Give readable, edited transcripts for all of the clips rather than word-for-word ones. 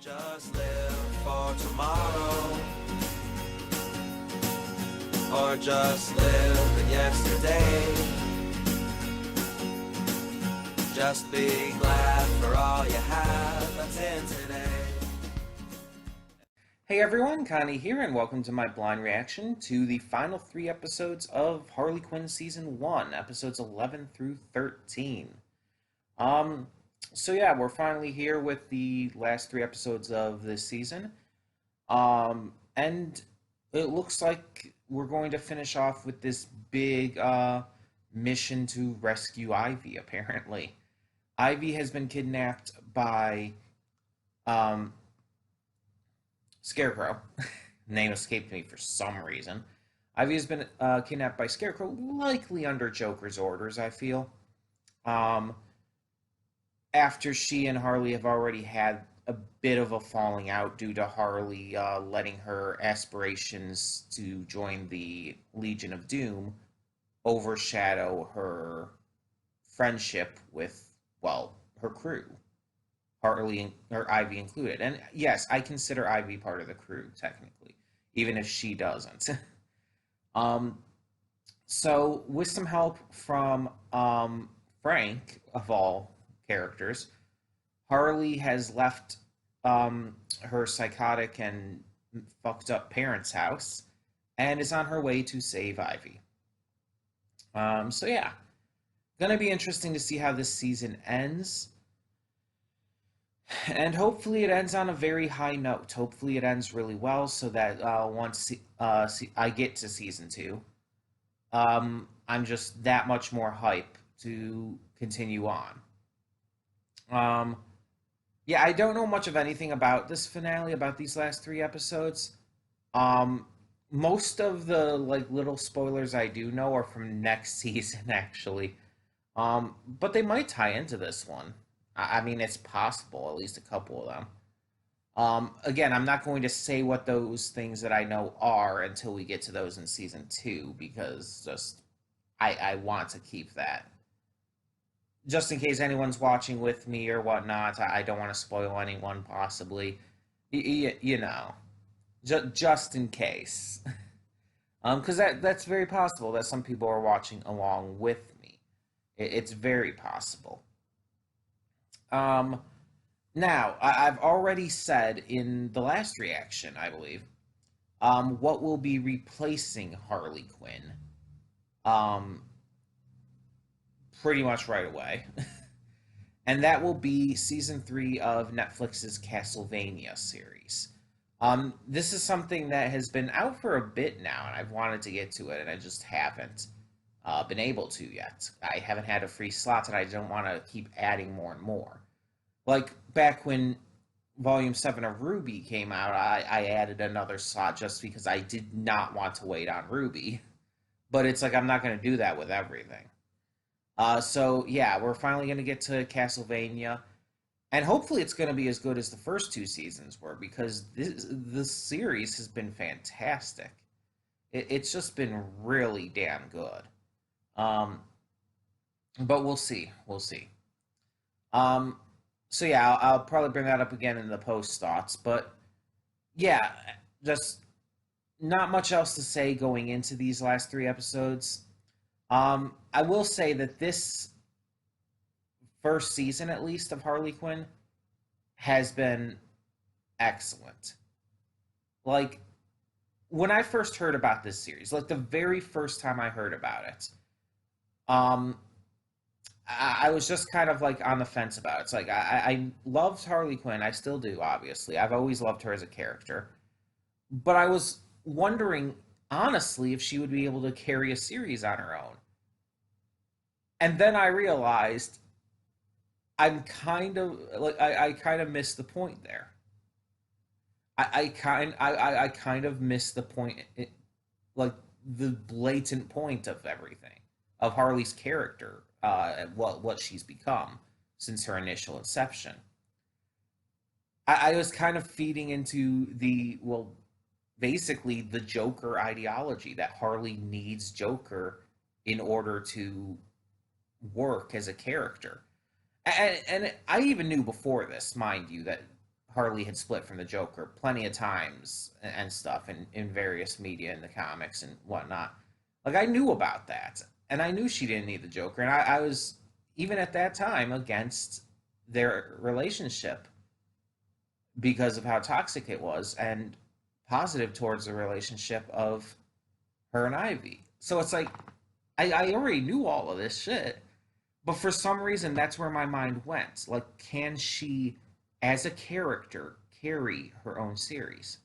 Don't just live for tomorrow, or just live in yesterday. Just be glad for all you have that's in today. Hey everyone, Connie here, and welcome to my blind reaction to the final 3 episodes of Harley Quinn Season 1, episodes 11 through 13. So yeah, we're finally here with the last 3 episodes of this season. And it looks like we're going to finish off with this big mission to rescue Ivy, apparently. Ivy has been kidnapped by Scarecrow. Name escaped me for some reason. Ivy has been kidnapped by Scarecrow, likely under Joker's orders, I feel. After she and Harley have already had a bit of a falling out due to Harley letting her aspirations to join the Legion of Doom overshadow her friendship with, well, her crew. Harley or Ivy included. And yes, I consider Ivy part of the crew, technically, even if she doesn't. um, so, with some help from Frank, of all characters, Harley has left her psychotic and fucked up parents' house and is on her way to save Ivy. So, yeah, gonna be interesting to see how this season ends. And hopefully it ends on a very high note. Hopefully it ends really well so that once I get to season 2, I'm just that much more hype to continue on. Yeah, I don't know much of anything about this finale, about these last 3 episodes. Um, Most of the like little spoilers I do know are from next season, actually. But they might tie into this one. I mean, it's possible, at least a couple of them. Again, I'm not going to say what those things that I know are until we get to those in season 2, because just I want to keep that. Just in case anyone's watching with me or whatnot, I don't want to spoil anyone, possibly. You know, just in case. Because that's very possible that some people are watching along with me. It's very possible. Um, Now, I've already said in the last reaction, I believe, what will be replacing Harley Quinn um, pretty much right away. And that will be season 3 of Netflix's Castlevania series. This is something that has been out for a bit now, and I've wanted to get to it, and I just haven't been able to yet. I haven't had a free slot, and I don't want to keep adding more and more. Like back when Volume 7 of Ruby came out, I added another slot just because I did not want to wait on Ruby. But it's like I'm not going to do that with everything. So yeah, we're finally going to get to Castlevania, and hopefully it's going to be as good as the first 2 seasons were, because this series has been fantastic. It's just been really damn good. Um, but we'll see. We'll see. Um, so yeah, I'll probably bring that up again in the post thoughts. But yeah, just not much else to say going into these last 3 episodes. I will say that this first season, at least, of Harley Quinn has been excellent. Like, when I first heard about this series, like the very first time I heard about it, um, I was just kind of like on the fence about it. It's like I loved Harley Quinn. I still do, obviously. I've always loved her as a character. But I was wondering, honestly, if she would be able to carry a series on her own. And then I realized I'm kind of like I kind of missed the point there. I kind of missed the point, like the blatant point of everything, of Harley's character, what she's become since her initial inception. I was kind of feeding into the, well, basically the Joker ideology that Harley needs Joker in order to work as a character. And I even knew before this, mind you, that Harley had split from the Joker plenty of times and stuff in various media in the comics and whatnot. Like I knew about that, and I knew she didn't need the Joker, and I was even at that time against their relationship because of how toxic it was, and positive towards the relationship of her and Ivy. So it's like I already knew all of this shit, but for some reason that's where my mind went. Like, can she, as a character, carry her own series?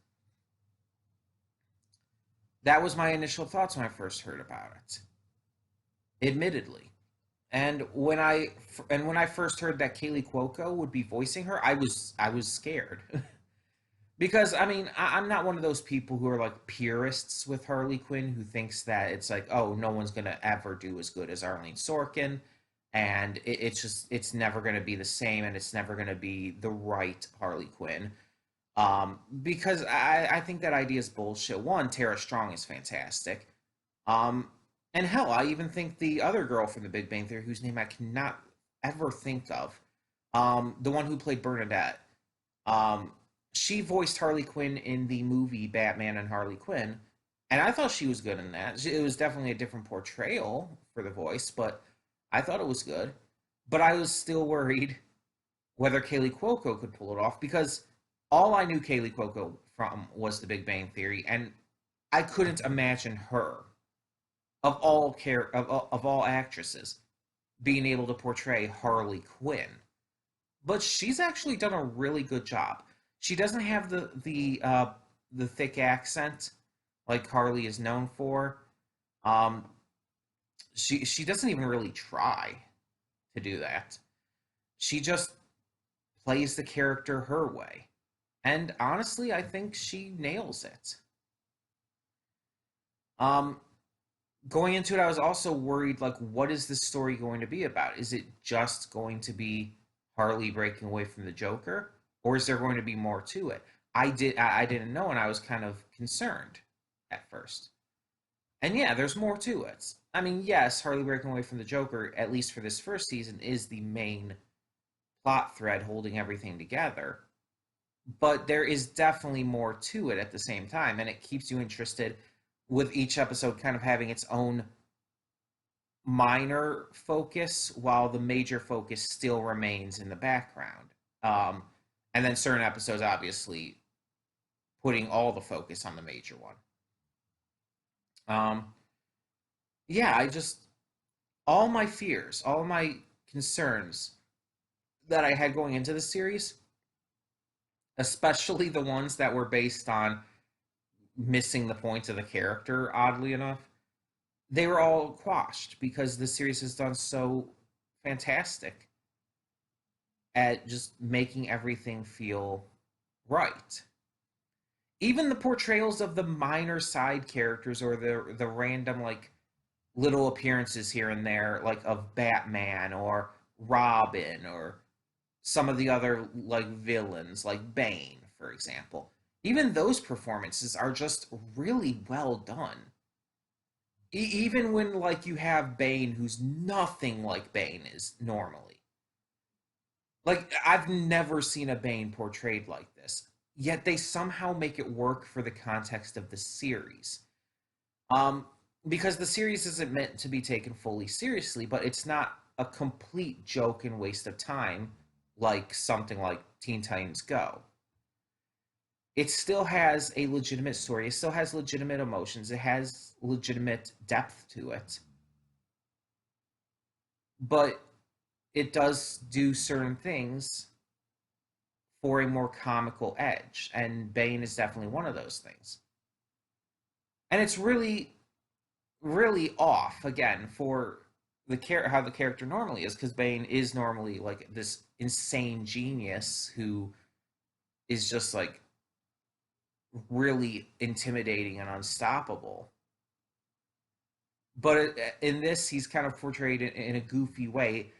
That was my initial thoughts when I first heard about it, admittedly. And when I first heard that Kaylee Cuoco would be voicing her, I was scared. Because I mean, I'm not one of those people who are like purists with Harley Quinn who thinks that it's like, oh, no one's gonna ever do as good as Arlene Sorkin, and it's never gonna be the same, and it's never gonna be the right Harley Quinn. Because I think that idea is bullshit. One, Tara Strong is fantastic. Um, and hell, I even think the other girl from The Big Bang Theory, whose name I cannot ever think of, the one who played Bernadette, um, she voiced Harley Quinn in the movie Batman and Harley Quinn, and I thought she was good in that. It was definitely a different portrayal for the voice, but I thought it was good. But I was still worried whether Kaylee Cuoco could pull it off because all I knew Kaylee Cuoco from was The Big Bang Theory, and I couldn't imagine her of all actresses being able to portray Harley Quinn. But she's actually done a really good job. She doesn't have the thick accent like Harley is known for. Um, she doesn't even really try to do that. She just plays the character her way. And honestly, I think she nails it. Um, Going into it, I was also worried, like, what is this story going to be about? Is it just going to be Harley breaking away from the Joker, or is there going to be more to it? I didn't know, and I was kind of concerned at first. And yeah, there's more to it. I mean, yes, Harley breaking away from the Joker, at least for this first season, is the main plot thread holding everything together. But there is definitely more to it at the same time, and it keeps you interested with each episode kind of having its own minor focus while the major focus still remains in the background. Um, and then certain episodes, obviously, putting all the focus on the major one. Um, yeah, all my fears, all my concerns that I had going into the series, especially the ones that were based on missing the point of the character, oddly enough, they were all quashed because the series has done so fantastic at just making everything feel right. Even the portrayals of the minor side characters or the random like little appearances here and there, like of Batman or Robin or some of the other like villains, like Bane, for example. Even those performances are just really well done. Even when like you have Bane, who's nothing like Bane is normally. Like I've never seen a Bane portrayed like this. Yet they somehow make it work for the context of the series. Um, because the series isn't meant to be taken fully seriously, but it's not a complete joke and waste of time like something like Teen Titans Go. It still has a legitimate story. It still has legitimate emotions. It has legitimate depth to it. But it does do certain things for a more comical edge. And Bane is definitely one of those things. And it's really, really off, again, for how the character normally is, because Bane is normally like this insane genius who is just like really intimidating and unstoppable. But in this, he's kind of portrayed in a goofy way,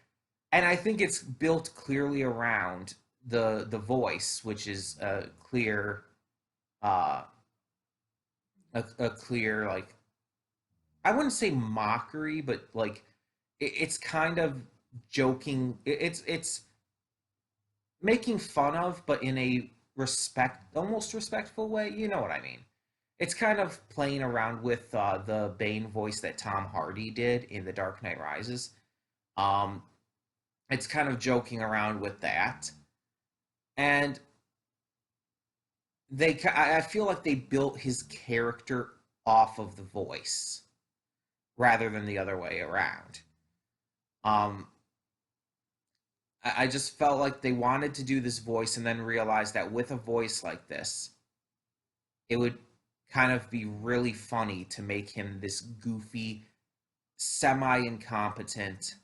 and I think it's built clearly around the voice, which is uh, a clear like I wouldn't say mockery, but like it's kind of joking. It's making fun of, but in a almost respectful way. You know what I mean? It's kind of playing around with the Bane voice that Tom Hardy did in The Dark Knight Rises. Um, it's kind of joking around with that, and I feel like they built his character off of the voice rather than the other way around. Um, I just felt like they wanted to do this voice and then realized that with a voice like this, it would kind of be really funny to make him this goofy, semi incompetent,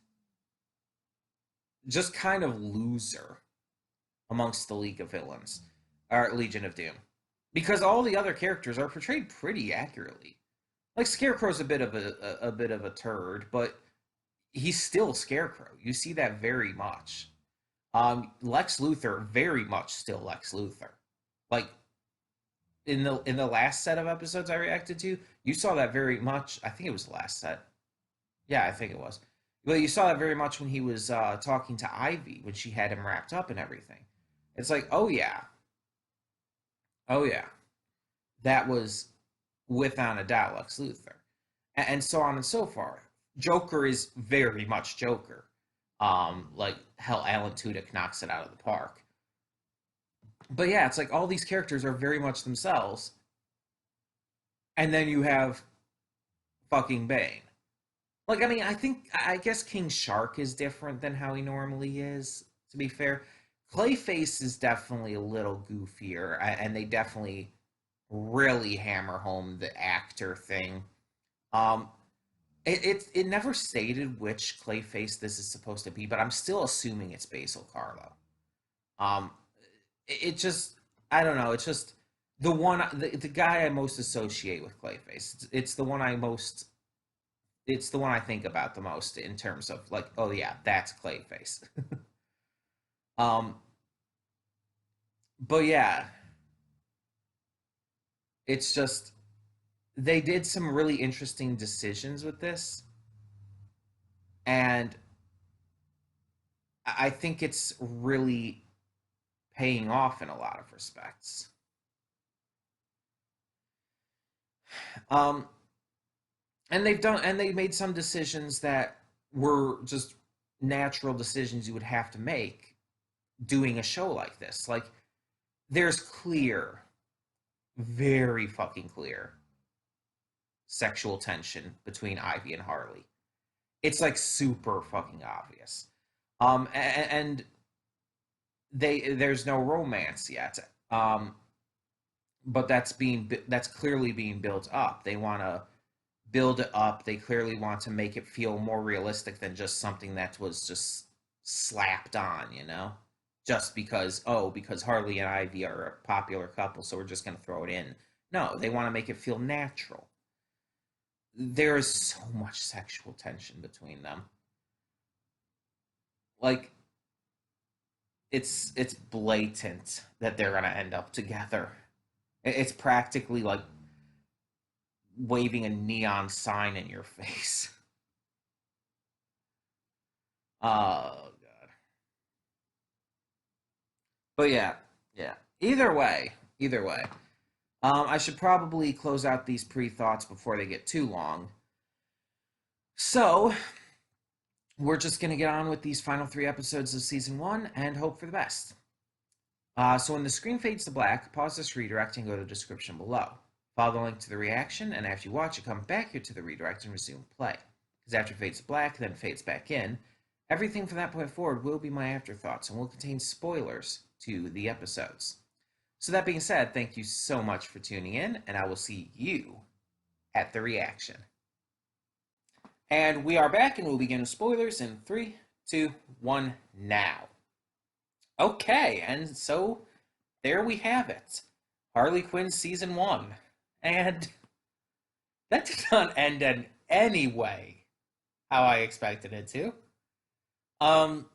just kind of loser amongst the League of Villains, or Legion of Doom. Because all the other characters are portrayed pretty accurately. Like Scarecrow's a bit of a turd, but he's still Scarecrow. You see that very much. Lex Luthor, very much still Lex Luthor. Like in the last set of episodes I reacted to, you saw that very much. I think it was the last set. Yeah, I think it was. Well, you saw that very much when he was talking to Ivy when she had him wrapped up and everything. It's like, oh yeah, that was without a doubt Lex Luthor, and so on and so forth. Joker is very much Joker. Like hell, Alan Tudyk knocks it out of the park. But yeah, it's like all these characters are very much themselves, and then you have fucking Bane. Like, I mean, I guess King Shark is different than how he normally is. To be fair, Clayface is definitely a little goofier, and they definitely really hammer home the actor thing. Um, it never stated which Clayface this is supposed to be, but I'm still assuming it's Basil Carlo. Um, it just I don't know. It's just the guy I most associate with Clayface. It's the one it's the one I think about the most in terms of like, oh yeah, that's Clayface. um, but yeah, it's just they did some really interesting decisions with this, and I think it's really paying off in a lot of respects. Um, and they made some decisions that were just natural decisions you would have to make doing a show like this. Like, there's clear, very fucking clear sexual tension between Ivy and Harley. It's like super fucking obvious. And there's no romance yet. But that's clearly being built up. They want to build it up. They clearly want to make it feel more realistic than just something that was just slapped on, you know? Just because Harley and Ivy are a popular couple, so we're just going to throw it in. No, they want to make it feel natural. There is so much sexual tension between them. Like, it's blatant that they're going to end up together. It's practically like waving a neon sign in your face. Oh god. But yeah, yeah. Either way. I should probably close out these pre-thoughts before they get too long. So we're just gonna get on with these final 3 episodes of season 1 and hope for the best. So when the screen fades to black, pause this redirect and go to the description below. Follow the link to the reaction, and after you watch it, come back here to the redirect and resume play. Because after it fades to black, then fades back in, everything from that point forward will be my afterthoughts and will contain spoilers to the episodes. So that being said, thank you so much for tuning in, and I will see you at the reaction. And we are back, and we'll begin with spoilers in 3, 2, 1, now. Okay, and so there we have it. Harley Quinn Season 1. And that did not end in any way how I expected it to. Um,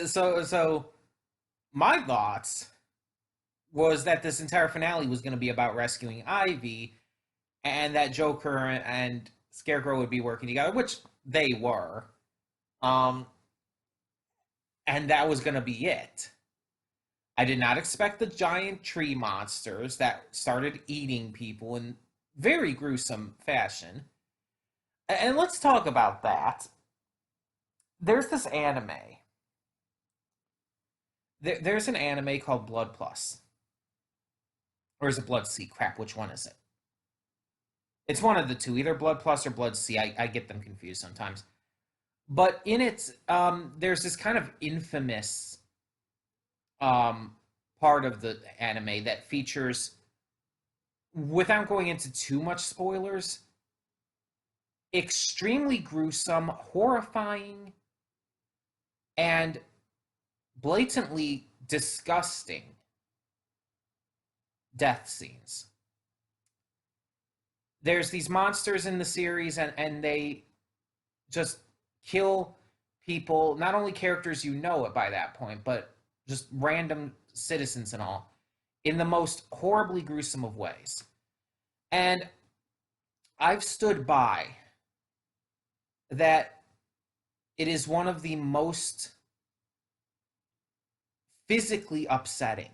so my thoughts was that this entire finale was going to be about rescuing Ivy, and that Joker and Scarecrow would be working together, which they were. And that was going to be it. I did not expect the giant tree monsters that started eating people in very gruesome fashion. And let's talk about that. There's this anime. There's an anime called Blood Plus. Or is it Blood C? Crap, which one is it? It's one of the two, either Blood Plus or Blood C. I get them confused sometimes. But in it, there's this kind of infamous um, part of the anime that features, without going into too much spoilers, extremely gruesome, horrifying, and blatantly disgusting death scenes. There's these monsters in the series, and they just kill people, not only characters you know it by that point, but just random citizens and all, in the most horribly gruesome of ways. And I've stood by that it is one of the most physically upsetting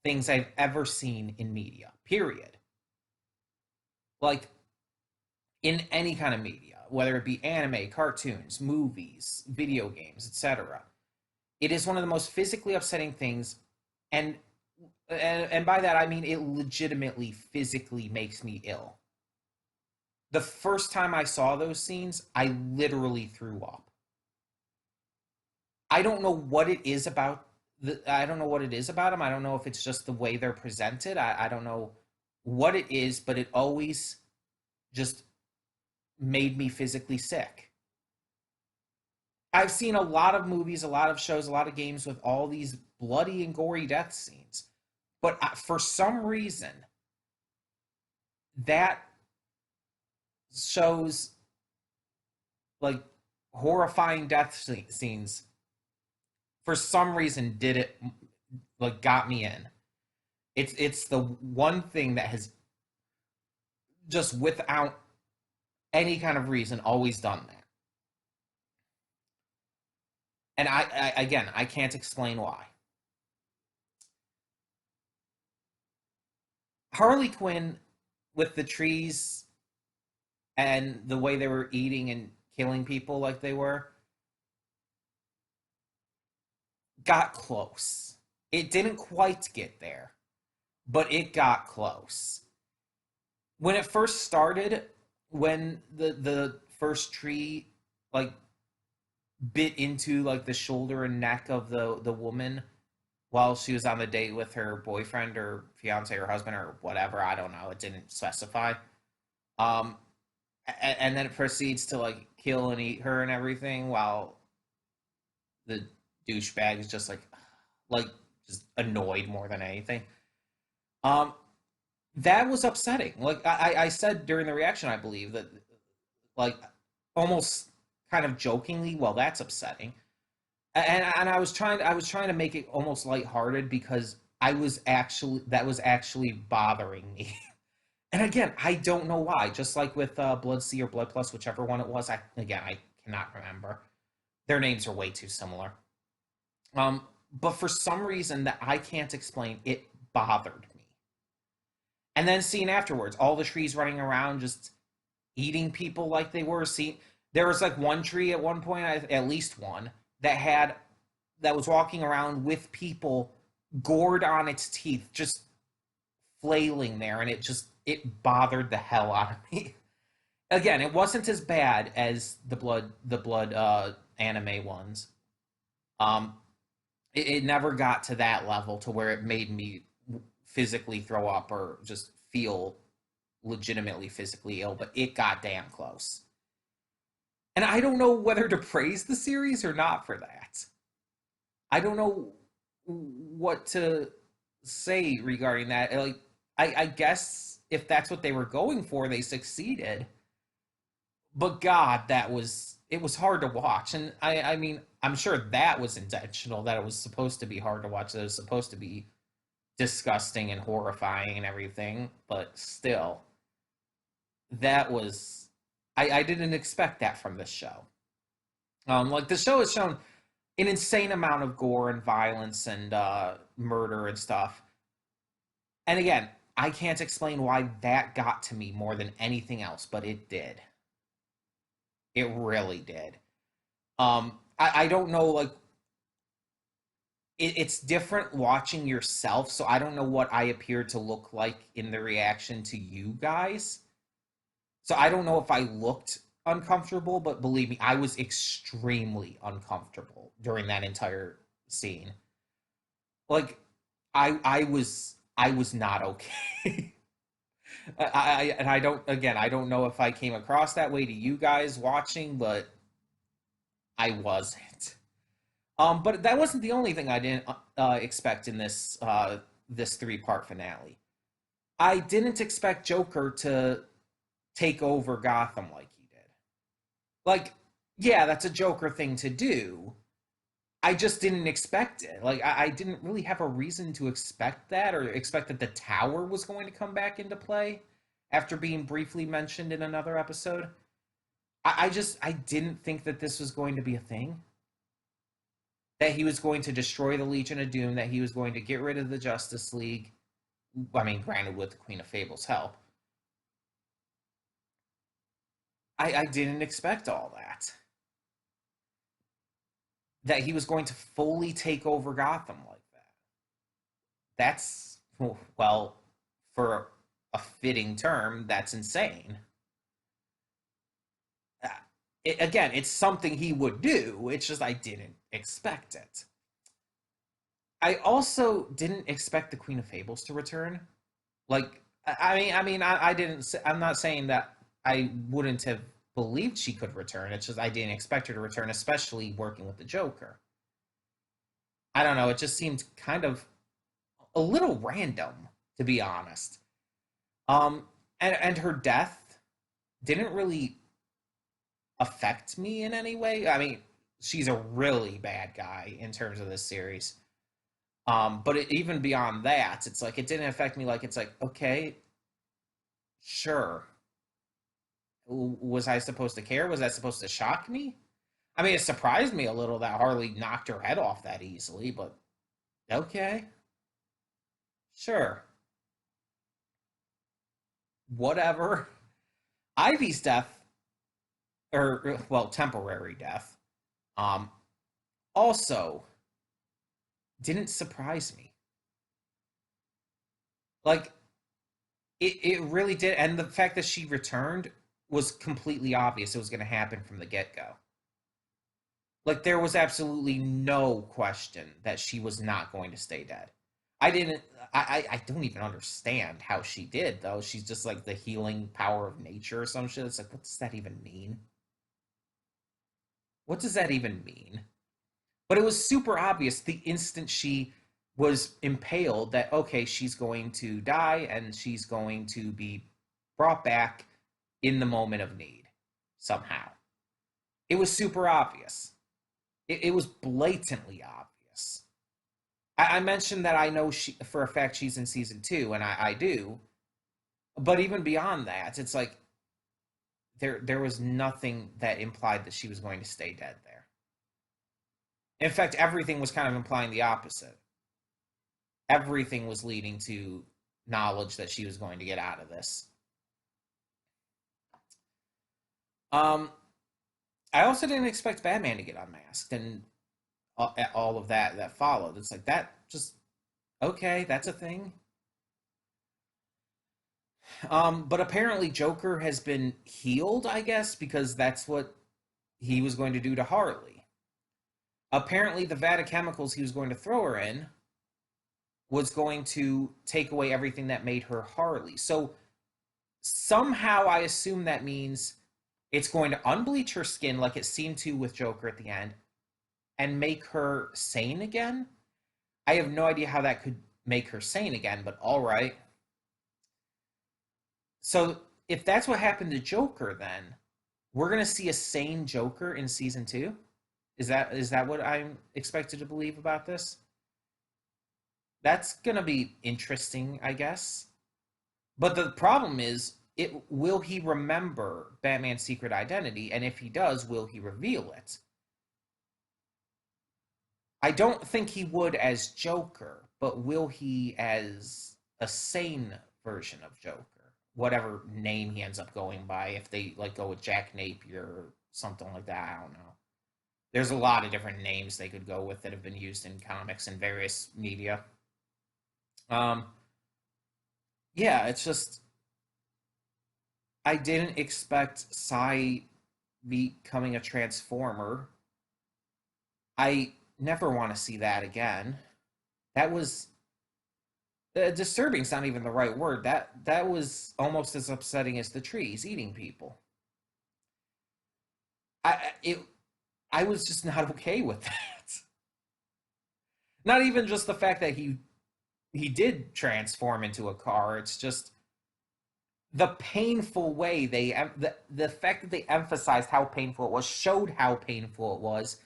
things I've ever seen in media, period. Like, in any kind of media, whether it be anime, cartoons, movies, video games, etc. It is one of the most physically upsetting things, and and by that I mean it legitimately physically makes me ill. The first time I saw those scenes, I literally threw up. I don't know what it is about I don't know what it is about them. I don't know if it's just the way they're presented. I don't know what it is, but it always just made me physically sick. I've seen a lot of movies, a lot of shows, a lot of games with all these bloody and gory death scenes. But for some reason, that shows like horrifying death scenes, for some reason, did it, like, got me in. It's the one thing that has just, without any kind of reason, always done that. And again, I can't explain why. Harley Quinn, with the trees and the way they were eating and killing people like they were, got close. It didn't quite get there, but it got close. When it first started, when the first tree, like, bit into, like, the shoulder and neck of the woman while she was on the date with her boyfriend or fiance or husband or whatever, I don't know, it didn't specify. Um, and then it proceeds to, like, kill and eat her and everything, while the douchebag is just like just annoyed more than anything. Um, that was upsetting. Like, I said during the reaction, I believe that, like, almost kind of jokingly, well, that's upsetting. And I was trying to make it almost lighthearted, because that was actually bothering me. And again, I don't know why. Just like with Blood C or Blood Plus, whichever one it was. I cannot remember. Their names are way too similar. But for some reason that I can't explain, it bothered me. And then seeing afterwards, all the trees running around just eating people like they were. See, there was like one tree at one point, at least one, that was walking around with people gored on its teeth, just flailing there, and it bothered the hell out of me. Again, it wasn't as bad as the blood anime ones. Um, it never got to that level to where it made me physically throw up or just feel legitimately physically ill, but it got damn close. And I don't know whether to praise the series or not for that. I don't know what to say regarding that. Like, I guess if that's what they were going for, they succeeded. But God, it was hard to watch. And I mean, I'm sure that was intentional, that it was supposed to be hard to watch, that it was supposed to be disgusting and horrifying and everything, but still, that was I didn't expect that from this show. Like, the show has shown an insane amount of gore and violence and murder and stuff. And again, I can't explain why that got to me more than anything else, but it did. It really did. I don't know, like, it's different watching yourself, so I don't know what I appeared to look like in the reaction to you guys. So I don't know if I looked uncomfortable, but believe me, I was extremely uncomfortable during that entire scene. Like, I was not okay. And I don't, again, I don't know if I came across that way to you guys watching, but I wasn't. But that wasn't the only thing I didn't expect in this three-part finale. I didn't expect Joker to take over Gotham like he did. Like, yeah, that's a Joker thing to do. I just didn't expect it. Like, I didn't really have a reason to expect that, or expect that the tower was going to come back into play after being briefly mentioned in another episode. I didn't think that this was going to be a thing. That he was going to destroy the Legion of Doom, that he was going to get rid of the Justice League. I mean, granted, with the Queen of Fables' help. I didn't expect all that. That he was going to fully take over Gotham like that. That's, well, for a fitting term, that's insane. Again, it's something he would do. It's just I didn't expect it. I also didn't expect the Queen of Fables to return. Like, I didn't. I'm not saying that I wouldn't have believed she could return. It's just I didn't expect her to return, especially working with the Joker. I don't know. It just seemed kind of a little random, to be honest. And her death didn't really affect me in any way. I mean, she's a really bad guy in terms of this series. But even beyond that, it's like it didn't affect me. Like, it's like, okay, sure. Was I supposed to care? Was that supposed to shock me? I mean, it surprised me a little that Harley knocked her head off that easily, but okay, sure, whatever. Ivy's death, or well, temporary death, um, also didn't surprise me. Like, it really did, and the fact that she returned was completely obvious. It was going to happen from the get go. Like, there was absolutely no question that she was not going to stay dead. I didn't. I don't even understand how she did, though. She's just like the healing power of nature or some shit. It's like, what does that even mean? What does that even mean? But it was super obvious the instant she was impaled that, okay, she's going to die and she's going to be brought back in the moment of need somehow. It was super obvious. It was blatantly obvious. I mentioned that I know she for a fact she's in season two, and I do. But even beyond that, it's like there was nothing that implied that she was going to stay dead there. In fact, everything was kind of implying the opposite. Everything was leading to knowledge that she was going to get out of this. Um, I also didn't expect Batman to get unmasked and all of that followed. It's like that just okay, that's a thing. But apparently Joker has been healed, I guess, because that's what he was going to do to Harley. Apparently, the vat of chemicals he was going to throw her in was going to take away everything that made her Harley. So somehow I assume that means it's going to unbleach her skin like it seemed to with Joker at the end and make her sane again. I have no idea how that could make her sane again, but all right. So if that's what happened to Joker, then we're going to see a sane Joker in season two. Is that what I'm expected to believe about this? That's going to be interesting, I guess. But the problem is, will he remember Batman's secret identity? And if he does, will he reveal it? I don't think he would as Joker, but will he as a sane version of Joker? Whatever name he ends up going by, if they like go with Jack Napier or something like that, I don't know. There's a lot of different names they could go with that have been used in comics and various media. Um, yeah, it's just I didn't expect Psy becoming a transformer. I never want to see that again. That was disturbing's not even the right word. That was almost as upsetting as the trees eating people. It I was just not okay with that. Not even just the fact that he did transform into a car. It's just the painful way the fact that they emphasized how painful it was, showed how painful it was,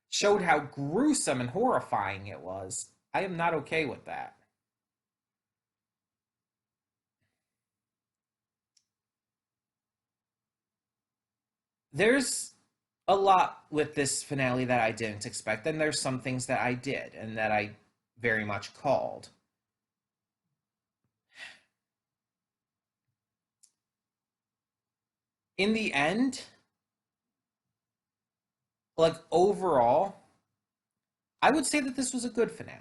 showed how gruesome and horrifying it was. I am not okay with that. There's a lot with this finale that I didn't expect, and there's some things that I did and that I very much called. In the end, like overall, I would say that this was a good finale.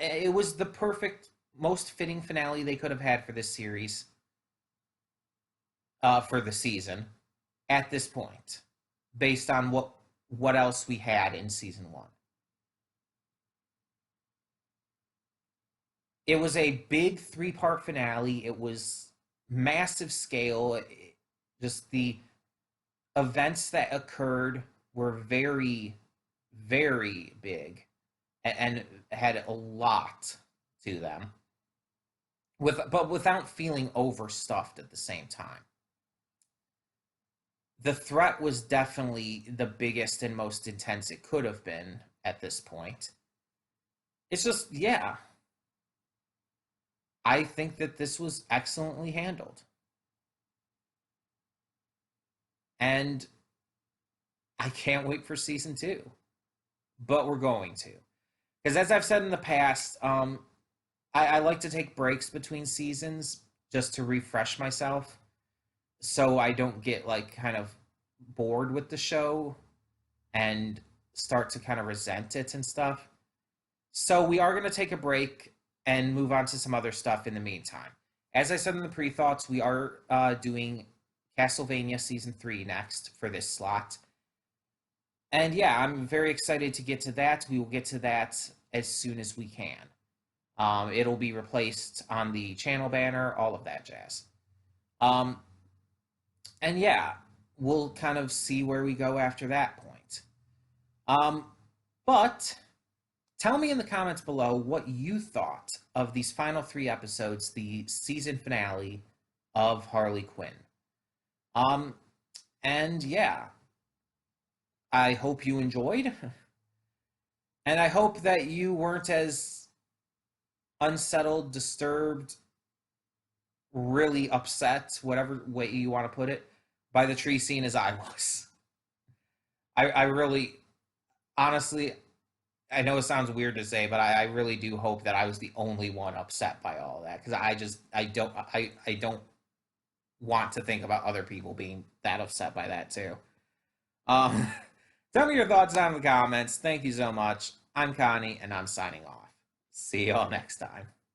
It was the perfect, most fitting finale they could have had for this series, for the season, at this point, based on what else we had in season one. It was a big three-part finale. It was massive scale. Just the events that occurred were very, very big and had a lot to them, but without feeling overstuffed at the same time. The threat was definitely the biggest and most intense it could have been at this point. It's just, yeah, I think that this was excellently handled. And I can't wait for season two, but we're going to. Because as I've said in the past, I like to take breaks between seasons just to refresh myself so I don't get like kind of bored with the show and start to kind of resent it and stuff. So we are going to take a break and move on to some other stuff in the meantime. As I said in the pre thoughts, we are doing Castlevania season 3 next for this slot. And yeah, I'm very excited to get to that. We will get to that as soon as we can. It'll be replaced on the channel banner, all of that jazz. Um, and yeah, we'll kind of see where we go after that point. Um, but tell me in the comments below what you thought of these final 3 episodes, the season finale of Harley Quinn. Um, and yeah, I hope you enjoyed, and I hope that you weren't as unsettled, disturbed, really upset, whatever way you want to put it, by the tree scene as I was. I really, honestly, I know it sounds weird to say, but I really do hope that I was the only one upset by all of that, because I don't want to think about other people being that upset by that too. Um, tell me your thoughts down in the comments. Thank you so much. I'm Connie, and I'm signing off. See y'all next time.